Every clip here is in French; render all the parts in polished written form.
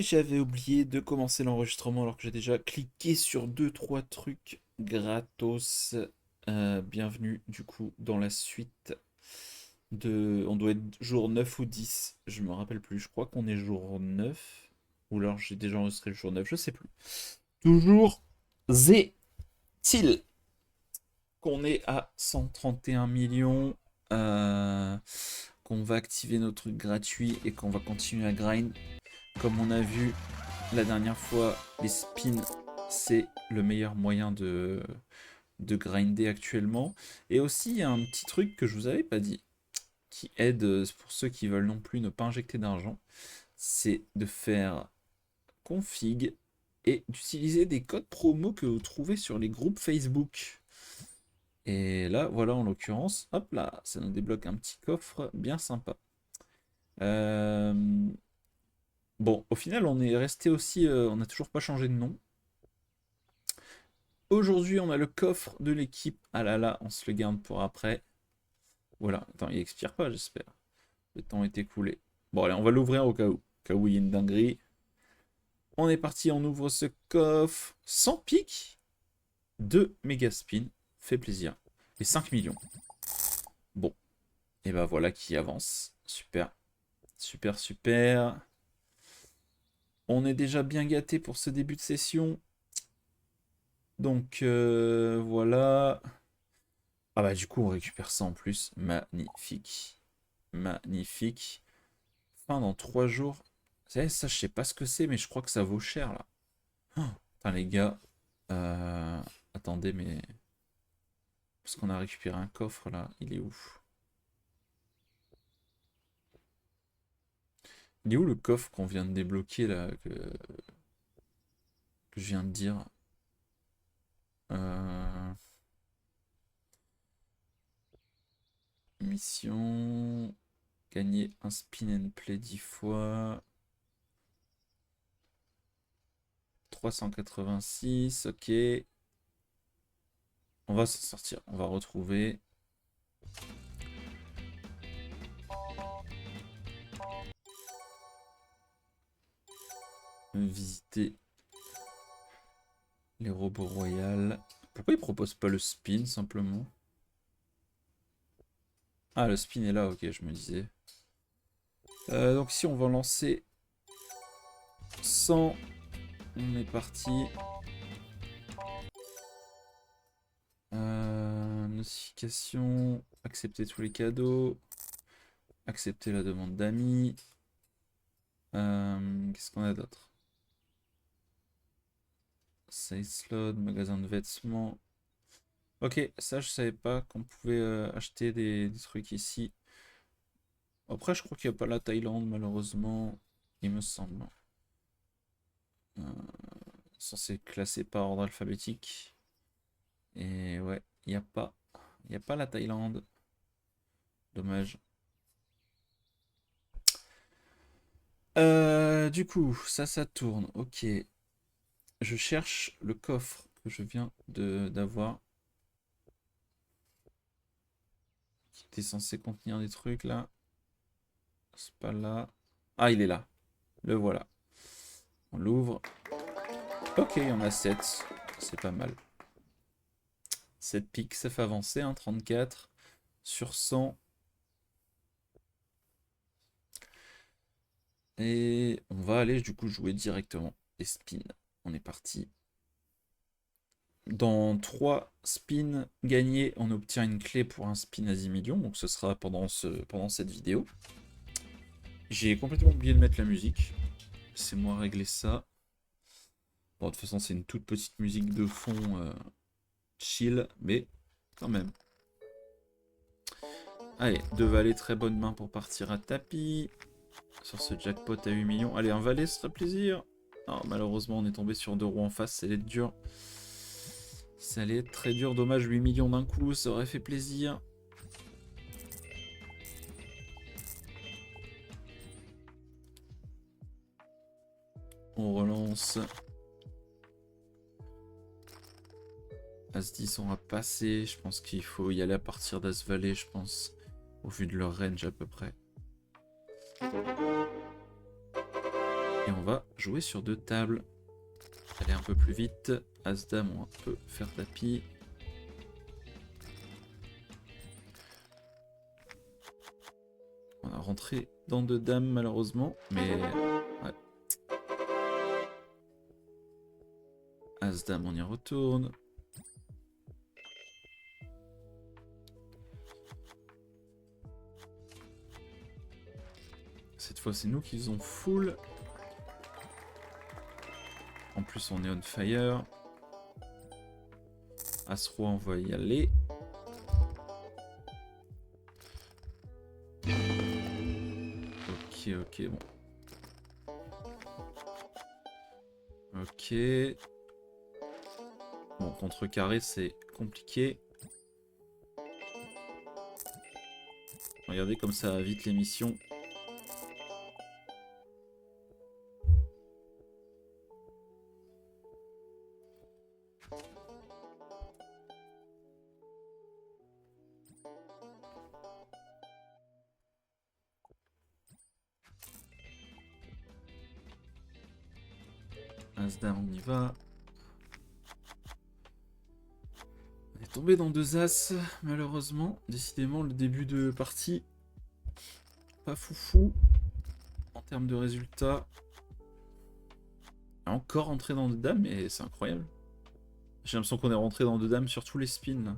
Et j'avais oublié de commencer l'enregistrement alors que j'ai déjà cliqué sur deux trois trucs gratos. Bienvenue du coup dans la suite de... On doit être jour 9 ou 10, je me rappelle plus. Je crois qu'on est jour 9. Ou alors j'ai déjà enregistré le jour 9, je sais plus. Toujours est-il qu'on est à 131 millions, qu'on va activer nos trucs gratuits et qu'on va continuer à grind. Comme on a vu la dernière fois, les spins, c'est le meilleur moyen de grinder actuellement. Et aussi, il y a un petit truc que je vous avais pas dit, qui aide pour ceux qui veulent non plus ne pas injecter d'argent, c'est de faire config et d'utiliser des codes promo que vous trouvez sur les groupes Facebook. Et là, voilà, en l'occurrence, hop là, ça nous débloque un petit coffre bien sympa. Euh, Bon, au final, on est resté aussi, on n'a toujours pas changé de nom. Aujourd'hui, on a le coffre de l'équipe. Ah là là, on se le garde pour après. Voilà, attends, il expire pas, j'espère. Le temps est écoulé. Bon, allez, on va l'ouvrir au cas où. Au cas où il y a une dinguerie. On est parti, on ouvre ce coffre. 100 piques, 2 méga spin. Fait plaisir. Et 5 millions. Bon, et ben voilà qui avance. Super, super, super. On est déjà bien gâté pour ce début de session. Donc voilà. Ah bah du coup on récupère ça en plus. Magnifique. Magnifique. Fin dans 3 jours. Ça je sais pas ce que c'est mais je crois que ça vaut cher là. Oh, putain les gars. Euh, Attendez mais... Parce qu'on a récupéré un coffre là. Il est où? Il est où le coffre qu'on vient de débloquer là que je viens de dire? Euh, Mission... Gagner un spin and play 10 fois. 386, ok. On va s'en sortir, on va retrouver. Visiter les robots royales. Pourquoi ils proposent pas le spin simplement? Ah, le spin est là, ok, je me disais. Donc si on va lancer 100, on est parti. Notification, accepter tous les cadeaux, accepter la demande d'amis. Qu'est-ce qu'on a d'autre? Save slot, magasin de vêtements. Ok, ça je savais pas qu'on pouvait acheter des trucs ici. Après, je crois qu'il n'y a pas la Thaïlande, malheureusement, il me semble. Euh, Censé classer par ordre alphabétique. Et ouais, il y a pas la Thaïlande. Dommage. Du coup, ça tourne. Ok. Je cherche le coffre que je viens de d'avoir. Qui était censé contenir des trucs là. C'est pas là. Ah, il est là. Le voilà. On l'ouvre. Ok, il y en a 7. C'est pas mal. 7 pics, ça fait avancer, hein, 34 sur 100. Et on va aller du coup jouer directement les spins. On est parti. Dans 3 spins gagnés, on obtient une clé pour un spin à 10 millions. Donc ce sera pendant cette vidéo. J'ai complètement oublié de mettre la musique. C'est moi régler ça. Bon, de toute façon, c'est une toute petite musique de fond chill, mais quand même. Allez, 2 valets, très bonne main pour partir à tapis. Sur ce jackpot à 8 millions. Allez, un valet, ce serait plaisir. Alors, malheureusement, on est tombé sur 2 roues en face, ça allait être dur. Ça allait être très dur, dommage, 8 millions d'un coup, ça aurait fait plaisir. On relance. As-10, on va passer. Je pense qu'il faut y aller à partir d'As-Valet, je pense. Au vu de leur range à peu près. Et on va jouer sur 2 tables. Aller un peu plus vite. As-Dame, on peut faire tapis. On a rentré dans 2 dames malheureusement, mais ouais. As-Dame, on y retourne. Cette fois, c'est nous qui faisons full. En plus, on est on fire. As-Roi, on va y aller. Ok, bon. Ok. Bon, contrecarré, c'est compliqué. Regardez comme ça va vite l'émission. As-Dame, on y va. On est tombé dans 2 As, malheureusement. Décidément, le début de partie, pas foufou en termes de résultats. Encore rentré dans 2 dames, mais c'est incroyable. J'ai l'impression qu'on est rentré dans 2 dames sur tous les spins là.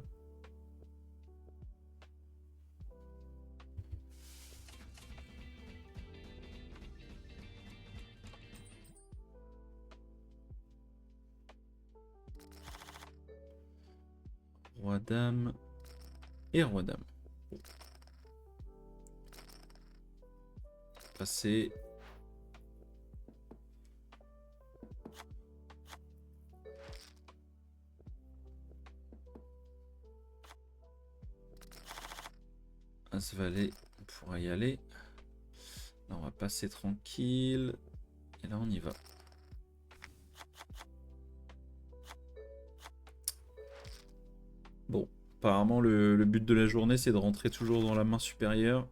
Roi-Dame et Roi-Dame. Passer. As-Valet, on pourra y aller. Là, on va passer tranquille. Et là, on y va. Bon, apparemment, le but de la journée, c'est de rentrer toujours dans la main supérieure.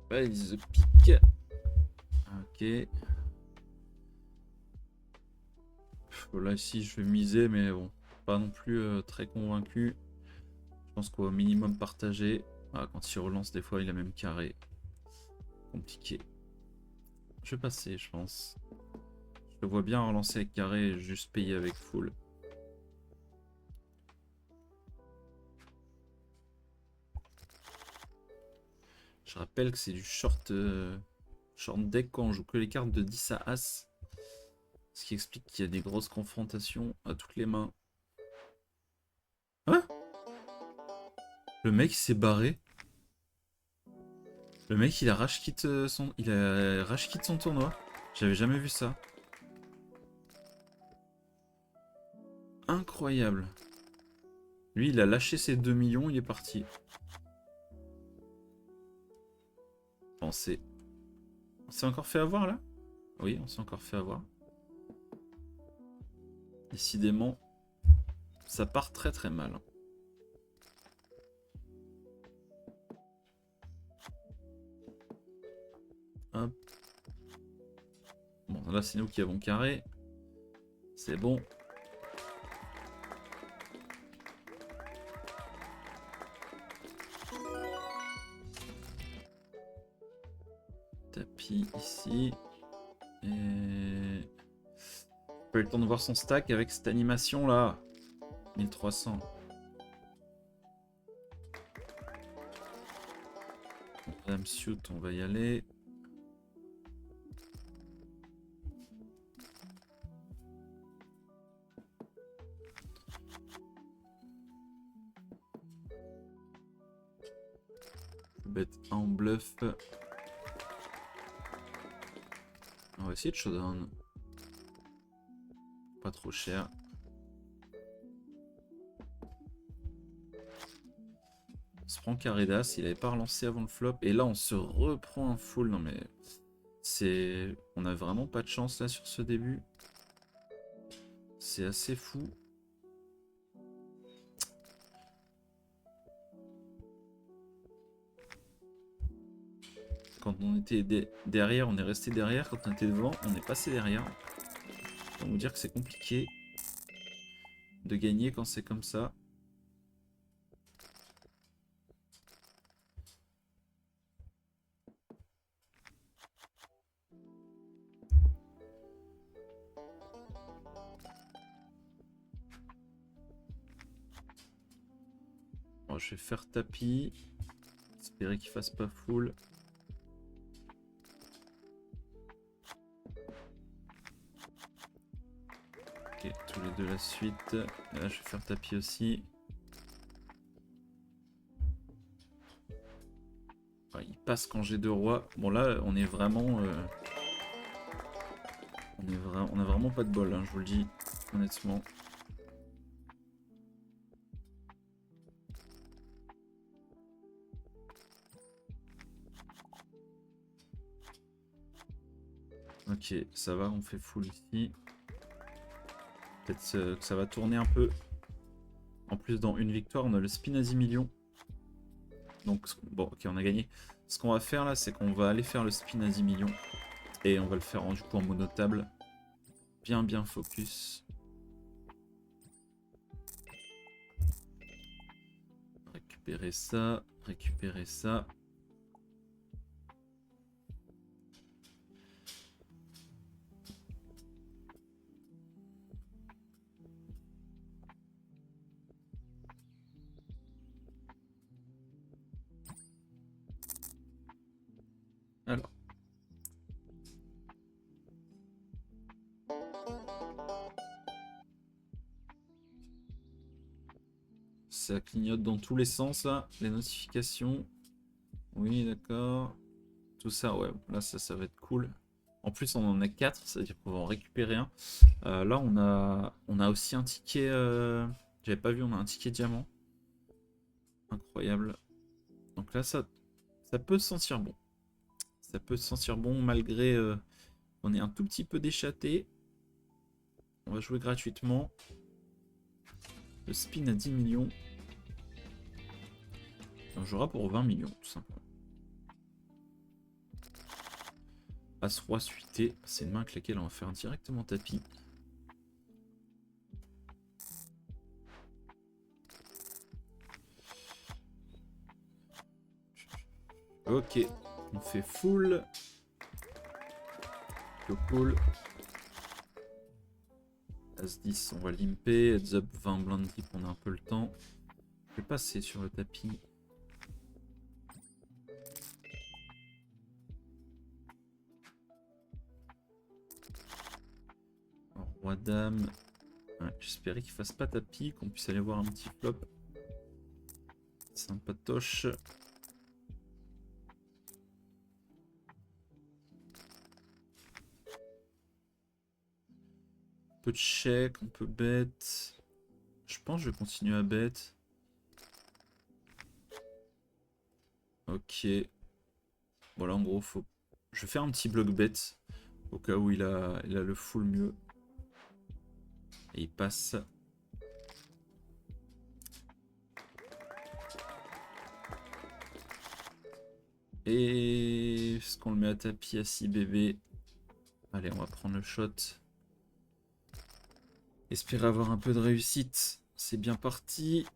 Raise pique. Ok. Là, ici, je vais miser, mais bon, pas non plus très convaincu. Je pense qu'on va au minimum partager. Ah, quand il relance, des fois, il a même carré. Compliqué. Je vais passer, je pense. Je le vois bien relancer avec carré et juste payer avec full. Je rappelle que c'est du short deck quand on joue que les cartes de 10 à As. Ce qui explique qu'il y a des grosses confrontations à toutes les mains. Hein? Le mec s'est barré. Le mec il a rage quit son tournoi. J'avais jamais vu ça. Incroyable. Lui il a lâché ses 2 millions, il est parti. On s'est encore fait avoir là? Oui, on s'est encore fait avoir. Décidément, ça part très très mal. Hop. Bon, là c'est nous qui avons carré. C'est bon. Tapis ici. Et... pas eu le temps de voir son stack avec cette animation là. 1300. Madame Suit, on va y aller. Bet 1 en bluff. On va essayer de showdown. pas trop cher. On se prend carré d'as, il avait pas relancé avant le flop. Et là, on se reprend un full. Non mais... On a vraiment pas de chance là sur ce début. C'est assez fou. Quand on était derrière, on est resté derrière. Quand on était devant, on est passé derrière. On va vous dire que c'est compliqué de gagner quand c'est comme ça. Bon, je vais faire tapis. Espérer qu'il fasse pas full. Ok, tous les deux la suite. Et là, je vais faire tapis aussi. Ouais, il passe quand j'ai deux rois. Bon, là, on est vraiment... on a vraiment pas de bol, hein, je vous le dis, honnêtement. Ok, ça va, on fait full ici. Peut-être que ça va tourner un peu. En plus, dans une victoire, on a le spin à 10 millions. Donc, bon, ok, on a gagné. Ce qu'on va faire là, c'est qu'on va aller faire le spin à 10 millions. Et on va le faire du coup en monotable. Bien focus. Récupérer ça, récupérer ça. Alors. Ça clignote dans tous les sens là, les notifications. Oui, d'accord. Tout ça, ouais, là ça va être cool. En plus, on en a 4, c'est-à-dire qu'on va en récupérer un. Là, on a aussi un ticket. J'avais pas vu, on a un ticket diamant. Incroyable. Donc là, ça peut se sentir bon. Ça peut se sentir bon malgré on est un tout petit peu déchaté. On va jouer gratuitement. Le spin à 10 millions. On jouera pour 20 millions, tout simplement. As-Roi suité. C'est une main avec laquelle on va faire directement tapis. Ok, on fait full. Cool. As-10, on va limper. Heads up 20 blind tip, on a un peu le temps. Je vais passer sur le tapis. Roi dame. Ouais, j'espérais qu'il fasse pas tapis, qu'on puisse aller voir un petit flop. Sympatoche. Un peu de check, on peut bet. Je pense que je vais continuer à bet. Ok. Voilà, en gros, faut... je vais faire un petit bloc bet. Au cas où il a le full mieux. Et il passe. Et est-ce qu'on le met à tapis à 6 bébés? Allez, on va prendre le shot. Espérer avoir un peu de réussite. C'est bien parti.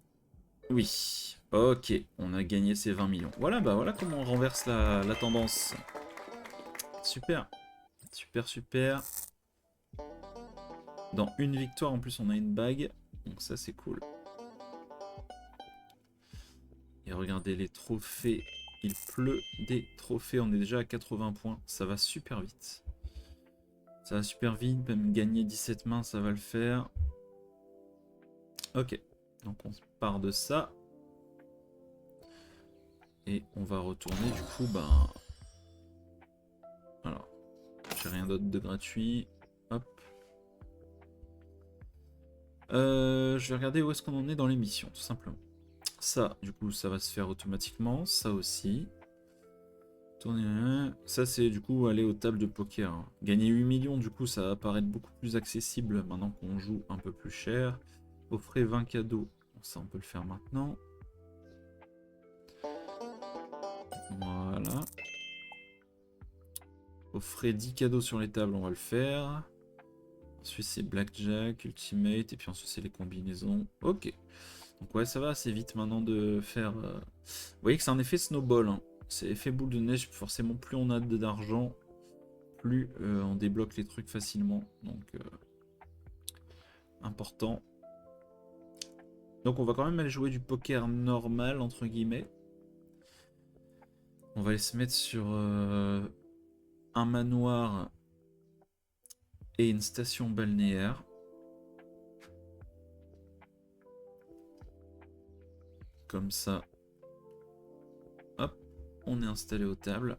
Oui. Ok, on a gagné ces 20 millions. Voilà, bah voilà comment on renverse la tendance. Super. Super. Dans une victoire, en plus, on a une bague. Donc ça, c'est cool. Et regardez les trophées. Il pleut des trophées. On est déjà à 80 points. Ça va super vite. Ça va super vite. Même gagner 17 mains, ça va le faire. Ok. Donc on part de ça. Et on va retourner du coup, ben... Alors, j'ai rien d'autre de gratuit. Hop. Je vais regarder où est-ce qu'on en est dans l'émission, tout simplement. Ça, du coup, ça va se faire automatiquement. Ça aussi. Tourner. Ça, c'est du coup aller aux tables de poker, hein. Gagner 8 millions, du coup, ça va paraître beaucoup plus accessible maintenant qu'on joue un peu plus cher. Offrez 20 cadeaux. Bon, ça, on peut le faire maintenant. Voilà. Offrez 10 cadeaux sur les tables, on va le faire. Ensuite, c'est Blackjack, Ultimate, et puis ensuite, c'est les combinaisons. Ok. Donc ouais, ça va assez vite maintenant de faire... Vous voyez que c'est un effet snowball, hein. C'est effet boule de neige, forcément plus on a d'argent, plus on débloque les trucs facilement. Donc important. Donc on va quand même aller jouer du poker normal, entre guillemets. On va aller se mettre sur un manoir et une station balnéaire. Comme ça. Hop, on est installé aux tables.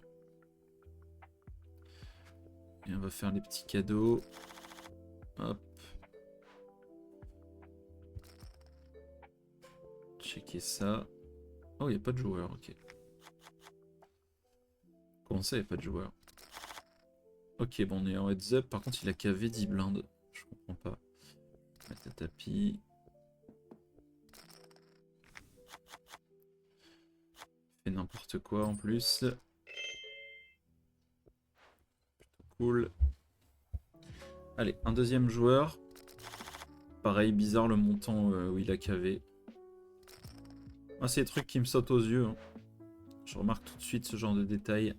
Et on va faire les petits cadeaux. Hop. Checker ça. Oh, il n'y a pas de joueur, ok. Comment ça, il n'y a pas de joueur? Ok, bon, on est en heads up. Par contre, il a KV 10 blindes. Je comprends pas. Mettre un tapis. Fait n'importe quoi en plus. Cool. Allez, un deuxième joueur. Pareil, bizarre le montant où il a KV. Ah, c'est des trucs qui me sautent aux yeux, hein. Je remarque tout de suite ce genre de détails.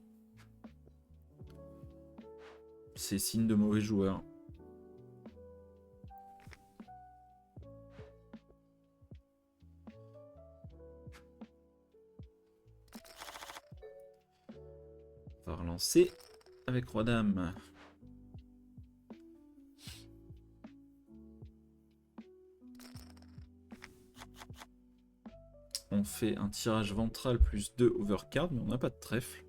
C'est signe de mauvais joueur. On va relancer avec Roi-Dame. On fait un tirage ventral plus 2 overcard, mais on n'a pas de trèfle.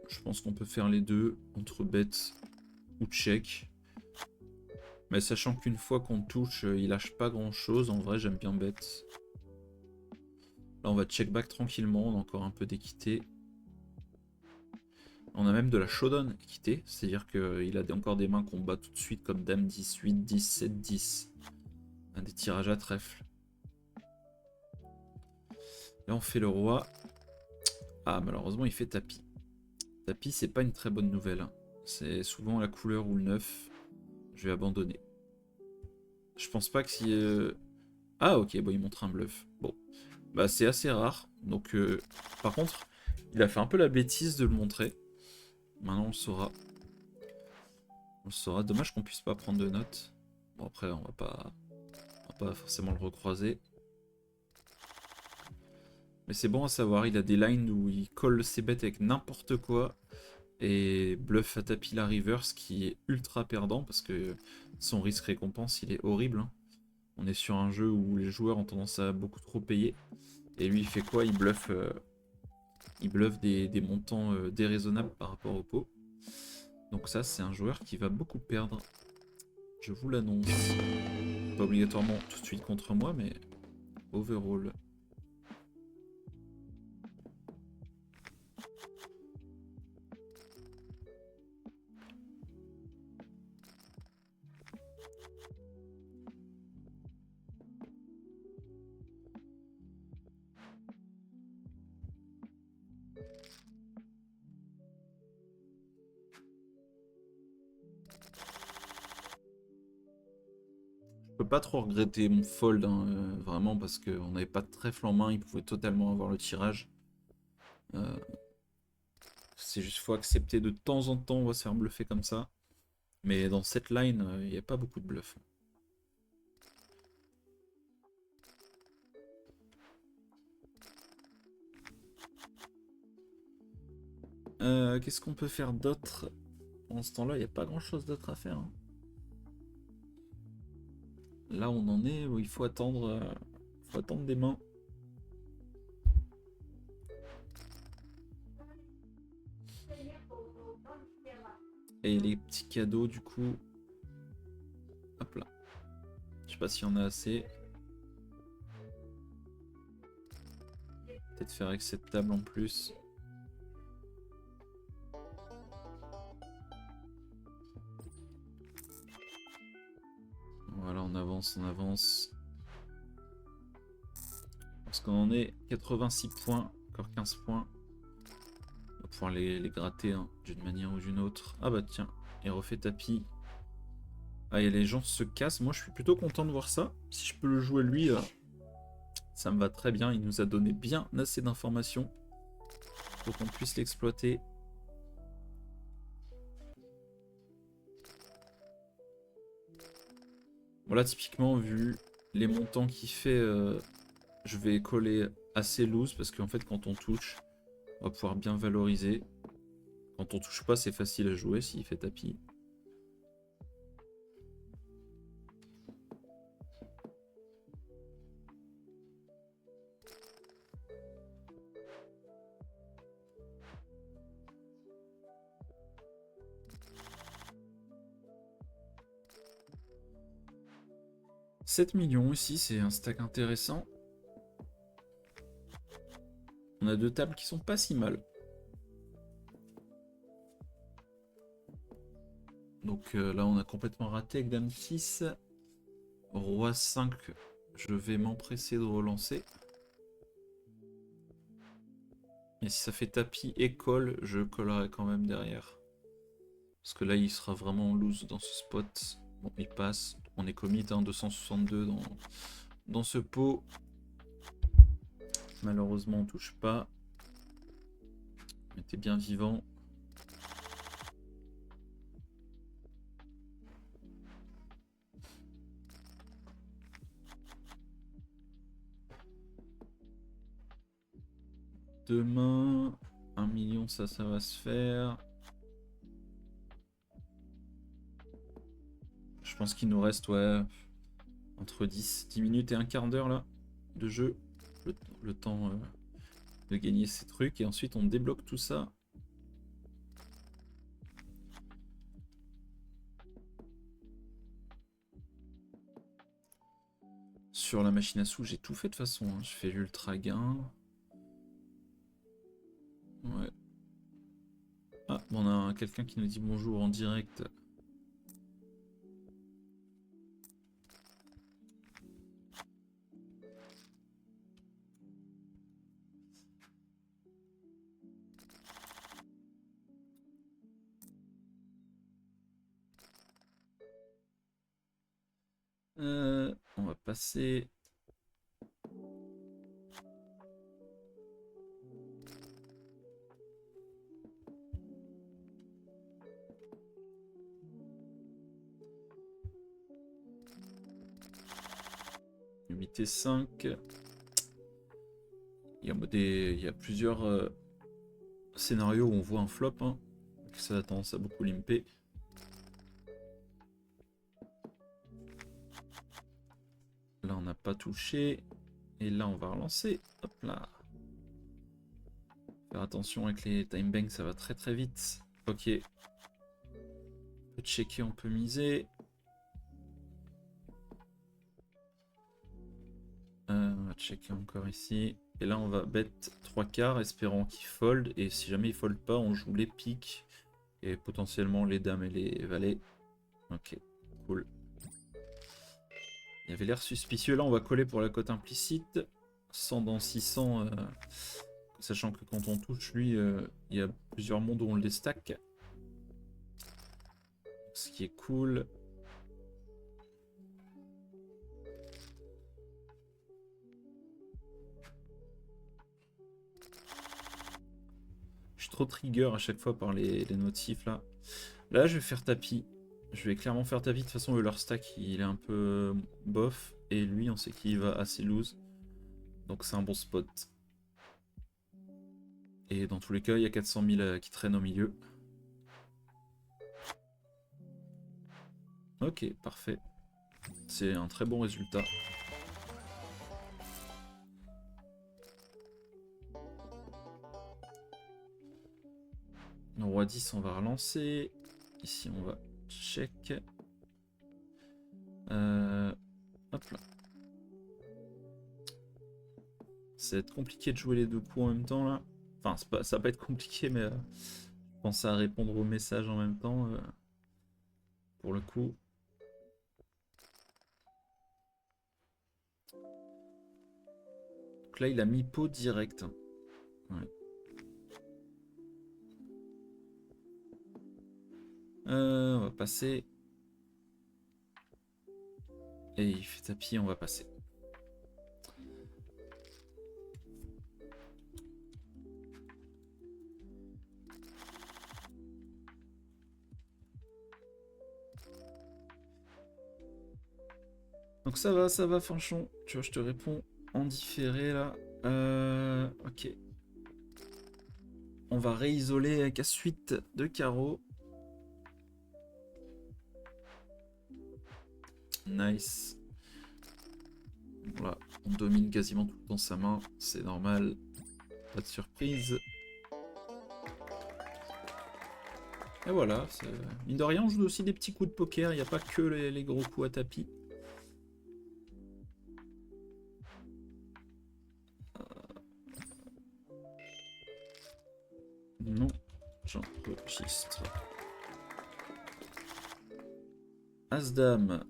Je pense qu'on peut faire les deux, entre bet ou check. Mais sachant qu'une fois qu'on touche, il lâche pas grand chose. En vrai, j'aime bien bet. Là, on va check back tranquillement. On a encore un peu d'équité. On a même de la showdown équité. C'est-à-dire qu'il a encore des mains qu'on bat tout de suite, comme Dame 10, 8, 10, 7, 10. Des tirages à trèfle. Là, on fait le roi. Ah, malheureusement, il fait tapis. Tapis, c'est pas une très bonne nouvelle, hein. C'est souvent la couleur ou le 9. Je vais abandonner. Je pense pas que si... Ah, ok, bon, il montre un bluff. Bon, bah c'est assez rare. Donc, par contre, il a fait un peu la bêtise de le montrer. Maintenant, on le saura. On le saura. Dommage qu'on puisse pas prendre de notes. Bon, après, on va pas forcément le recroiser. Mais c'est bon à savoir. Il a des lines où il colle ses bêtes avec n'importe quoi. Et bluff à tapis la river, ce qui est ultra perdant parce que son risque récompense, il est horrible, hein. On est sur un jeu où les joueurs ont tendance à beaucoup trop payer. Et lui, il fait quoi? Il bluffe des montants déraisonnables par rapport au pot. Donc ça, c'est un joueur qui va beaucoup perdre. Je vous l'annonce. Pas obligatoirement tout de suite contre moi, mais overall. Je peux pas trop regretter mon fold, hein, vraiment, parce qu'on n'avait pas de trèfle en main, il pouvait totalement avoir le tirage. C'est juste faut accepter de temps en temps, on va se faire bluffer comme ça. Mais dans cette line, il n'y a pas beaucoup de bluff. Qu'est-ce qu'on peut faire d'autre? En ce temps-là, il n'y a pas grand-chose d'autre à faire, hein. Là, on en est où il faut attendre des mains. Et les petits cadeaux, du coup. Hop là. sais pas s'il y en a assez. Peut-être faire avec cette table en plus. Voilà, on avance, on avance. Parce qu'on en est 86 points, encore 15 points. On va pouvoir les gratter hein, d'une manière ou d'une autre. Ah bah tiens, il refait tapis. Ah et les gens se cassent, moi je suis plutôt content de voir ça. Si je peux le jouer lui, ça me va très bien. Il nous a donné bien assez d'informations pour qu'on puisse l'exploiter. Voilà, typiquement, vu les montants qu'il fait, je vais coller assez loose parce qu'en fait, quand on touche, on va pouvoir bien valoriser. Quand on touche pas, c'est facile à jouer s'il fait tapis. « 7 millions aussi, c'est un stack intéressant. On a deux tables qui sont pas si mal. Donc là, on a complètement raté avec Dame 6. Roi 5, je vais m'empresser de relancer. Et si ça fait tapis et colle, je collerai quand même derrière. Parce que là, il sera vraiment loose dans ce spot. Bon, il passe. On est commit, hein, 262 dans ce pot. Malheureusement, on touche pas. On était bien vivant. Demain, 1 million, ça va se faire. Je pense qu'il nous reste, ouais, entre 10 minutes et un quart d'heure là de jeu. Le temps de gagner ces trucs. Et ensuite, on débloque tout ça. Sur la machine à sous, j'ai tout fait de toute façon. Hein. Je fais l'ultra gain. Ouais. Ah, bon, on a quelqu'un qui nous dit bonjour en direct. On va passer. Unité 5. Il y a plusieurs scénarios où on voit un flop. Hein. Ça a tendance à beaucoup limper. Là, on n'a pas touché. Et là, on va relancer. Hop là. Faire attention avec les time banks, ça va très très vite. Ok. On peut checker, on peut miser. On va checker encore ici. Et là, on va bet 3 quarts, espérant qu'il fold. Et si jamais il fold pas, on joue les piques. Et potentiellement les dames et les valets. Ok, cool. Il y avait l'air suspicieux. Là, on va coller pour la cote implicite. 100 dans 600. Sachant que quand on touche, lui, il y a plusieurs mondes où on le stack. Ce qui est cool. Je suis trop trigger à chaque fois par les notifs là. Là, je vais faire tapis. Je vais clairement faire tapis. De toute façon, le leur stack, il est un peu bof. Et lui, on sait qu'il va assez loose. Donc c'est un bon spot. Et dans tous les cas, il y a 400 000 qui traînent au milieu. Ok, parfait. C'est un très bon résultat. Le roi 10, on va relancer. Ici, on va check. Hop là. Ça va être compliqué de jouer les deux coups en même temps là. Enfin, ça va pas être compliqué, mais penser à répondre aux messages en même temps. Pour le coup. Donc là, il a mis pot direct. Ouais. On va passer. Et il fait tapis, on va passer. Donc ça va, Fanchon. Tu vois, je te réponds en différé là. Ok. On va réisoler avec suite de carreaux. Nice. Voilà, on domine quasiment tout dans sa main, c'est normal. Pas de surprise. Et voilà, mine de rien, on joue aussi des petits coups de poker, il n'y a pas que les gros coups à tapis. Non, j'enregistre. As-Dame.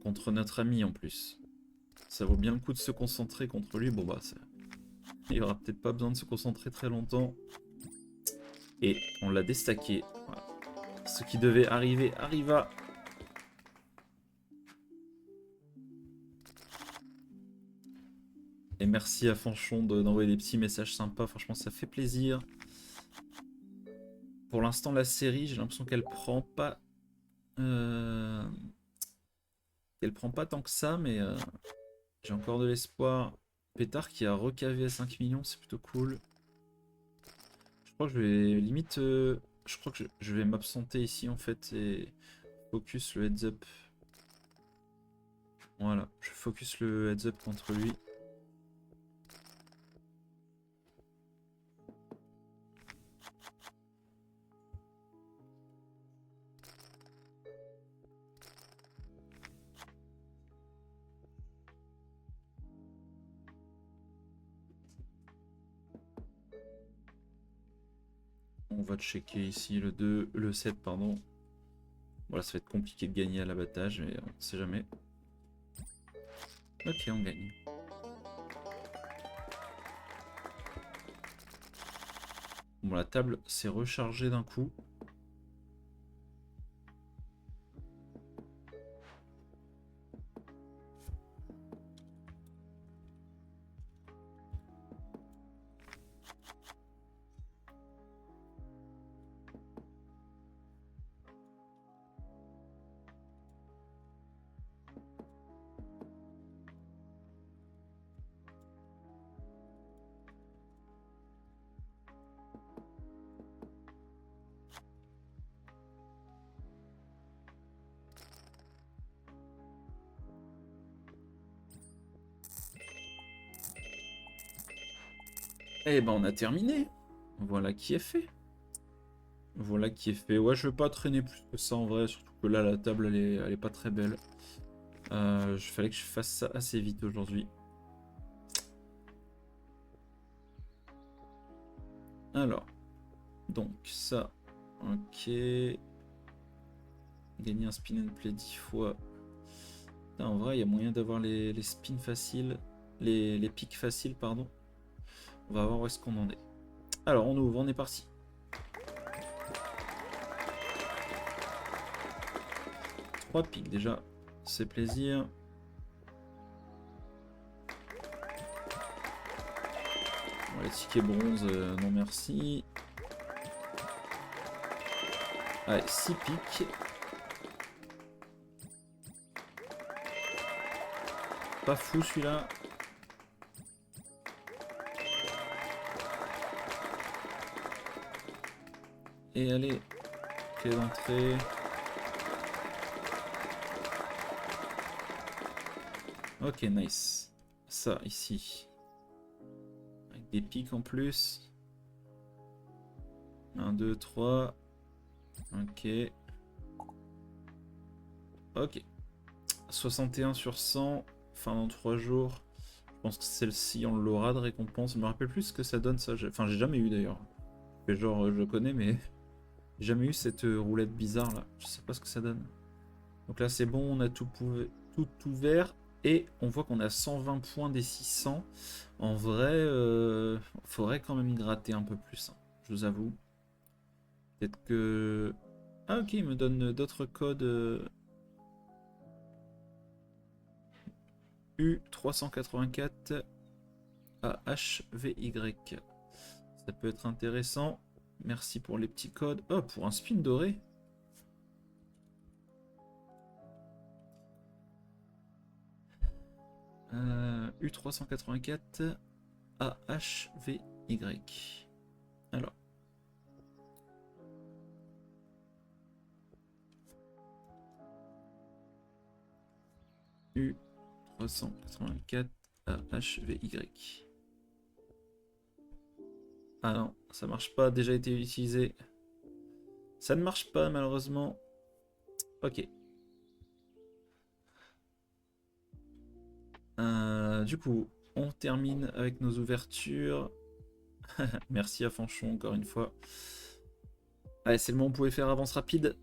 Contre notre ami en plus. Ça vaut bien le coup de se concentrer contre lui. Bon bah, il n'y aura peut-être pas besoin de se concentrer très longtemps. Et on l'a déstacké. Voilà. Ce qui devait arriver arriva. Et merci à Fanchon d'envoyer des petits messages sympas. Franchement, ça fait plaisir. Pour l'instant, la série, j'ai l'impression qu'elle prend pas... Elle prend pas tant que ça, mais j'ai encore de l'espoir. Pétard qui a recavé à 5 millions, c'est plutôt cool. Je crois que je vais limite... je crois que je vais m'absenter ici en fait et focus le heads up. Voilà, je focus le heads up contre lui. On va checker ici le 2, le 7 pardon. Voilà, ça va être compliqué de gagner à l'abattage, mais on ne sait jamais. Ok, on gagne. Bon, la table s'est rechargée d'un coup. Eh ben on a terminé. Voilà qui est fait. Voilà qui est fait. Ouais, je vais pas traîner plus que ça en vrai, surtout que là la table elle est pas très belle. Fallait que je fasse ça assez vite aujourd'hui. Alors, donc ça, ok. Gagner un spin and play 10 fois. Putain, en vrai, il y a moyen d'avoir les spins faciles, les pics faciles, pardon. On va voir où est-ce qu'on en est. Alors, on ouvre, on est parti. 3 pics déjà, c'est plaisir. Bon, les tickets bronze, non merci. Allez, 6 pics. Pas fou celui-là. Et allez, clé d'entrée. Ok, nice. Ça, ici. Avec des pics en plus. 1, 2, 3. Ok. Ok. 61 sur 100, enfin dans 3 jours. Je pense que celle-ci, on l'aura de récompense. Je me rappelle plus ce que ça donne, ça. Enfin, j'ai jamais eu d'ailleurs. Genre, je connais, mais j'ai jamais eu cette roulette bizarre là. Je sais pas ce que ça donne. Donc là, c'est bon, on a tout ouvert. Et on voit qu'on a 120 points des 600. En vrai, faudrait quand même y gratter un peu plus, hein, je vous avoue. Peut-être que... Ah ok, il me donne d'autres codes. U384 AHVY. Ça peut être intéressant. Merci pour les petits codes. Oh, pour un spin doré. U384 AHVY. Alors. U384 AHVY. Ah non, ça marche pas, déjà été utilisé. Ça ne marche pas malheureusement. Ok. Du coup, on termine avec nos ouvertures. Merci à Fanchon encore une fois. Allez, c'est le moment où vous pouvez faire avance rapide.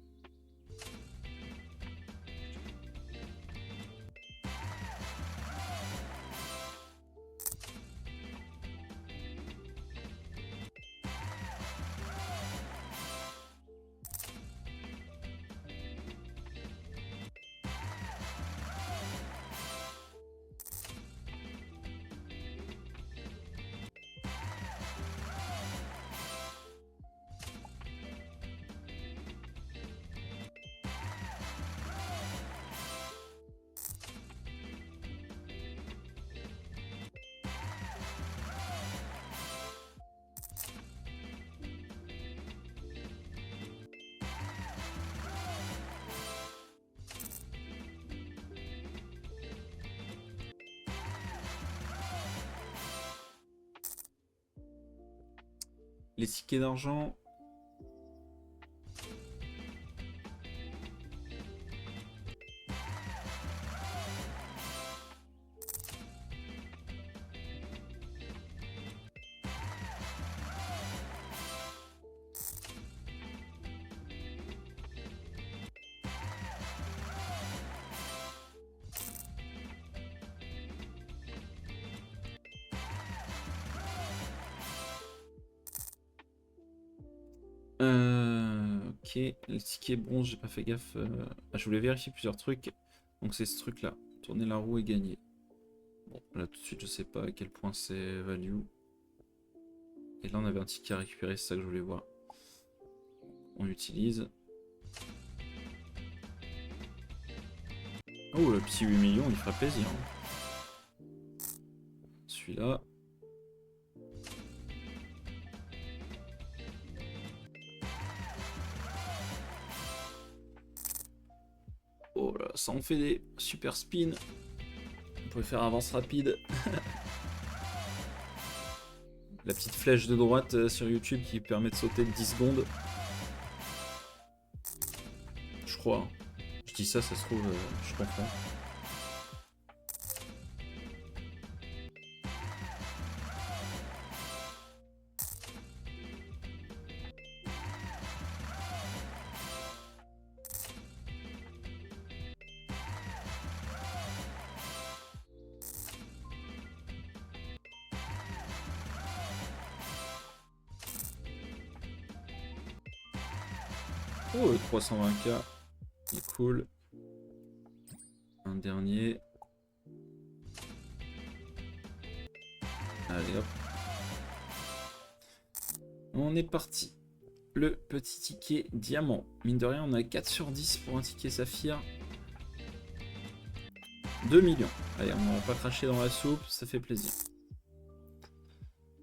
Les tickets d'argent. Ok, le ticket bronze, j'ai pas fait gaffe. Je voulais vérifier plusieurs trucs. Donc c'est ce truc là. Tourner la roue et gagner. Bon, là tout de suite, je sais pas à quel point c'est value. Et là, on avait un ticket à récupérer, c'est ça que je voulais voir. On l'utilise. Oh, le petit 8 millions, il fera plaisir. Hein. Celui-là. Oh là, ça en fait des super spins. On peut faire avance rapide. La petite flèche de droite sur YouTube qui permet de sauter de 10 secondes. Je crois. Je dis ça, ça se trouve, je comprends. Oh, le 320K, il est cool. Un dernier. Allez hop. On est parti. Le petit ticket diamant. Mine de rien, on a 4 sur 10 pour un ticket saphir. 2 millions. Allez, on va pas cracher dans la soupe, ça fait plaisir.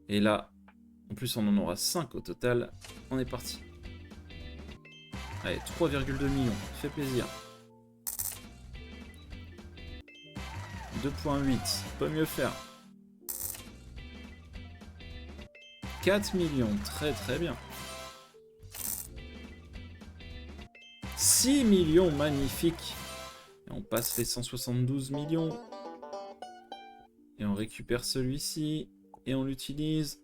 Et là, en plus on en aura 5 au total. On est parti. Allez, 3,2 millions, ça fait plaisir. 2,8, peut mieux faire. 4 millions, très très bien. 6 millions, magnifique. Et On passe les 172 millions. Et on récupère celui-ci. Et on l'utilise.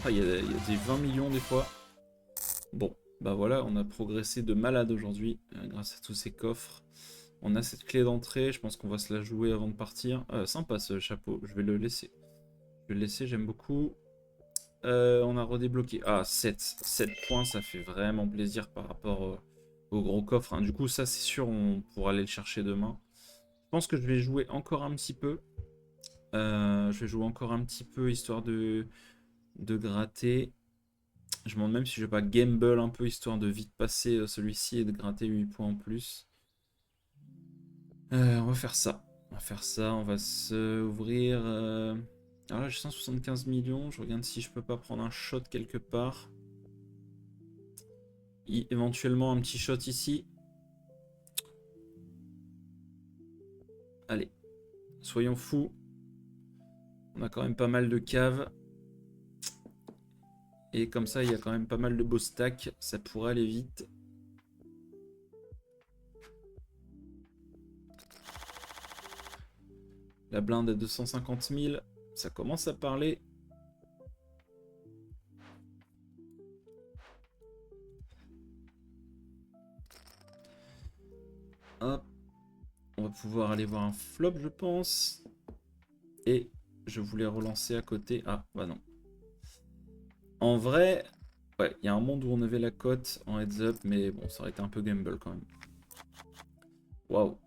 Ah, il y a des 20 millions des fois. Bon, bah voilà, on a progressé de malade aujourd'hui. Grâce à tous ces coffres. On a cette clé d'entrée. Je pense qu'on va se la jouer avant de partir. Sympa ce chapeau. Je vais le laisser. Je vais le laisser, j'aime beaucoup. On a redébloqué. Ah, 7 points, ça fait vraiment plaisir par rapport au gros coffre. Hein. Du coup, ça, c'est sûr, on pourra aller le chercher demain. Je pense que je vais jouer encore un petit peu. Je vais jouer encore un petit peu, histoire de gratter. Je me demande même si je vais pas gamble un peu, histoire de vite passer celui-ci et de gratter 8 points en plus. On va faire ça. On va faire ça, on va se ouvrir... Alors là, j'ai 175 millions. Je regarde si je peux pas prendre un shot quelque part. Éventuellement un petit shot ici. Allez, soyons fous. On a quand même pas mal de caves. Et comme ça, il y a quand même pas mal de beaux stacks. Ça pourrait aller vite. La blinde à 250 000. Ça commence à parler. Hop. On va pouvoir aller voir un flop, je pense. Et je voulais relancer à côté. Ah, bah non. En vrai, ouais, il y a un monde où on avait la cote en heads up, mais bon, ça aurait été un peu gamble quand même. Waouh.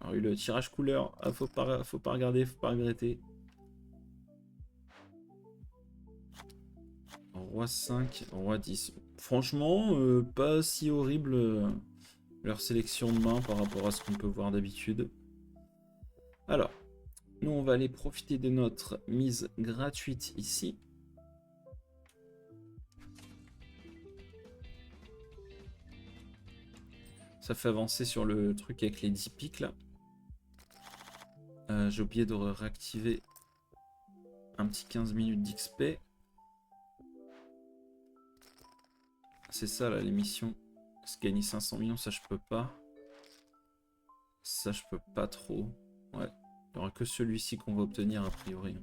On a eu le tirage couleur. Ah, faut pas regarder, faut pas regretter. Roi 5, roi 10. Franchement, pas si horrible leur sélection de main par rapport à ce qu'on peut voir d'habitude. Alors, nous on va aller profiter de notre mise gratuite ici. Ça fait avancer sur le truc avec les 10 pics là. J'ai oublié de réactiver un petit 15 minutes d'XP. C'est ça là, l'émission. Se gagner 500 millions, ça je peux pas. Ça je peux pas trop. Ouais, il n'y aura que celui-ci qu'on va obtenir a priori.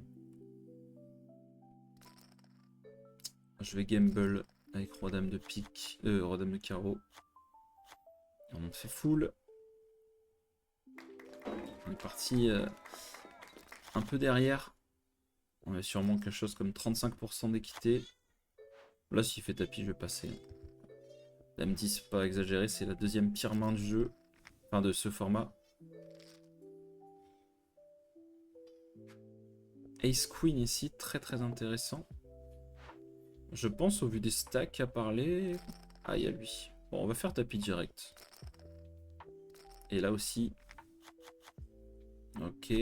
Je vais gamble avec roi dame de pique, roi dame de carreau. On fait full. On est parti un peu derrière. On a sûrement quelque chose comme 35% d'équité. Là, s'il fait tapis, je vais passer. Dame 10, pas exagéré, c'est la deuxième pire main du jeu. Enfin, de ce format. Ace Queen ici, très très intéressant. Je pense, au vu des stacks à parler... Ah, il y a lui. Bon, on va faire tapis direct. Et là aussi. Ok.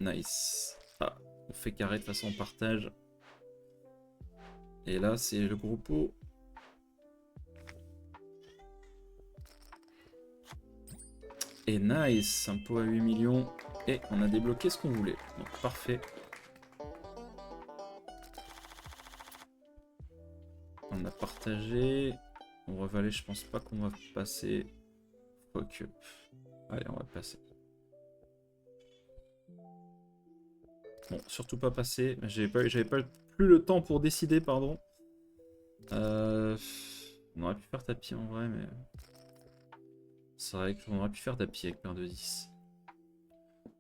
Nice. Ah, on fait carré, de toute façon on partage. Et là, c'est le gros pot. Et nice, un pot à 8 millions. Et on a débloqué ce qu'on voulait. Donc parfait. On a partagé. On va aller, je pense pas qu'on va passer. Quoique. Allez, on va passer. Bon, surtout pas passer. J'avais pas plus le temps pour décider, pardon. On aurait pu faire tapis en vrai, mais... C'est vrai qu'on aurait pu faire tapis avec paire de 10.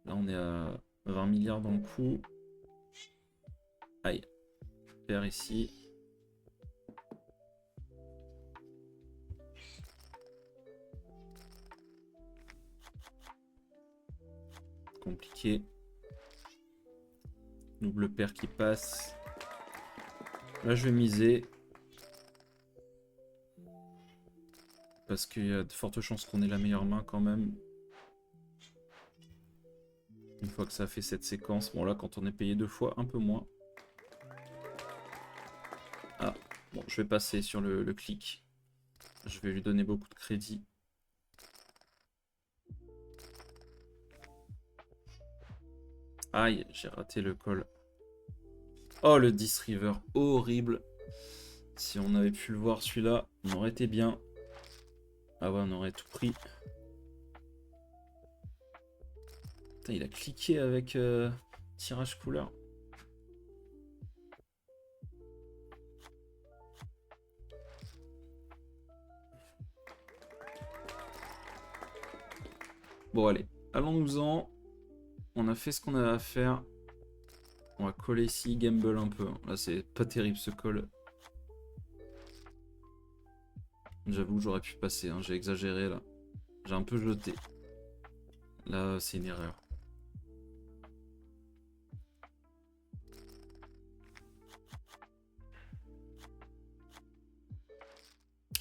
Là, on est à 20 milliards dans le coup. Aïe. Paire ici. Compliqué. Double paire qui passe. Là, je vais miser. Parce qu'il y a de fortes chances qu'on ait la meilleure main quand même. Une fois que ça a fait cette séquence. Bon là, quand on est payé 2 fois, un peu moins. Ah, bon, je vais passer sur le clic. Je vais lui donner beaucoup de crédit. Aïe, j'ai raté le call. Oh, le 10 river, horrible. Si on avait pu le voir celui-là, on aurait été bien. Ah ouais, on aurait tout pris. Putain, il a cliqué avec tirage couleur. Bon, allez, allons-nous-en. On a fait ce qu'on avait à faire. On va coller ici, gamble un peu. Là, c'est pas terrible ce call. J'avoue que j'aurais pu passer, hein. J'ai exagéré là. J'ai un peu jeté. Là, c'est une erreur.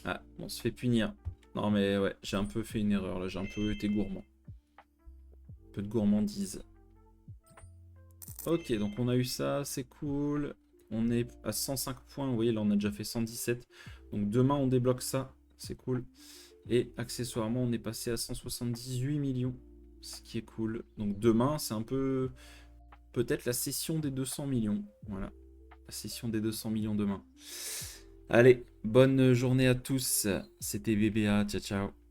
Ah, on se fait punir. Non mais ouais, j'ai un peu fait une erreur là, j'ai un peu été gourmand. Un peu de gourmandise. Ok, donc on a eu ça, c'est cool. On est à 105 points, vous voyez là on a déjà fait 117. Donc demain on débloque ça, c'est cool. Et accessoirement on est passé à 178 millions, ce qui est cool. Donc demain c'est un peu peut-être la session des 200 millions. Voilà, la session des 200 millions demain. Allez, bonne journée à tous. C'était BBA, ciao ciao.